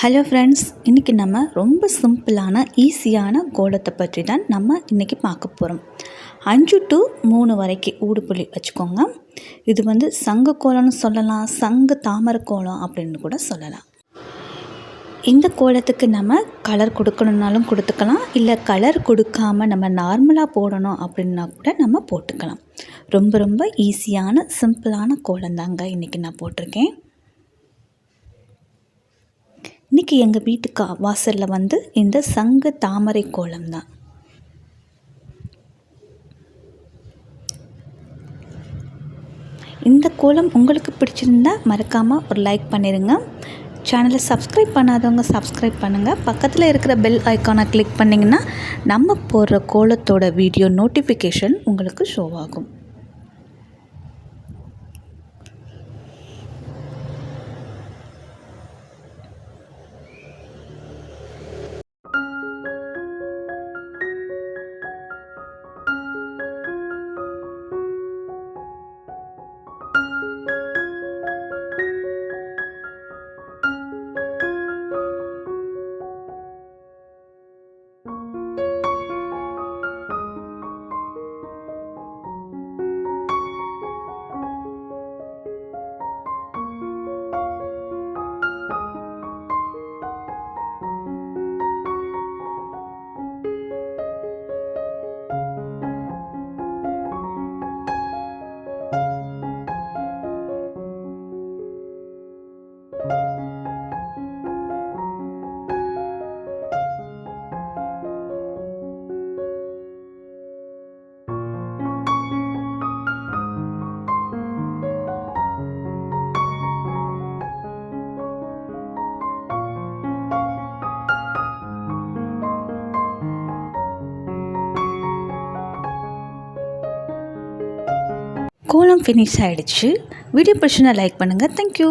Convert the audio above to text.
Hello friends, இன்றைக்கி நம்ம ரொம்ப சிம்பிளான ஈஸியான கோலத்தை பற்றி தான் நம்ம இன்றைக்கி பார்க்க போகிறோம். 5 to 3 வரைக்கும் ஊடுபுள்ளி வச்சுக்கோங்க. இது சங்கு கோலம்னு சொல்லலாம், சங்கு தாமரை கோலம் அப்படின்னு கூட சொல்லலாம். இந்த கோலத்துக்கு நம்ம கலர் கொடுக்கணுன்னாலும் கொடுத்துக்கலாம், இல்லை கலர் கொடுக்காமல் நம்ம நார்மலாக போடணும் அப்படின்னா கூட நம்ம போட்டுக்கலாம். ரொம்ப ரொம்ப ஈஸியான சிம்பிளான கோலம் தாங்க இன்றைக்கி நான் போட்டிருக்கேன். இன்றைக்கி எங்கள் வீட்டுக்கு வாசலில் இந்த சங்கு தாமரை கோலம் தான். இந்த கோலம் உங்களுக்கு பிடிச்சிருந்தா மறக்காமல் ஒரு லைக் பண்ணிடுங்க. சேனலை சப்ஸ்கிரைப் பண்ணாதவங்க சப்ஸ்கிரைப் பண்ணுங்கள். பக்கத்தில் இருக்கிற பெல் ஐக்கானை கிளிக் பண்ணிங்கன்னா நம்ம போடுற கோலத்தோட வீடியோ நோட்டிஃபிகேஷன் உங்களுக்கு ஷோ ஆகும். கோலம் ஃபினிஷ் ஆகிடுச்சு. வீடியோ பிடிச்சுன்னா லைக் பண்ணுங்கள். தேங்க்யூ.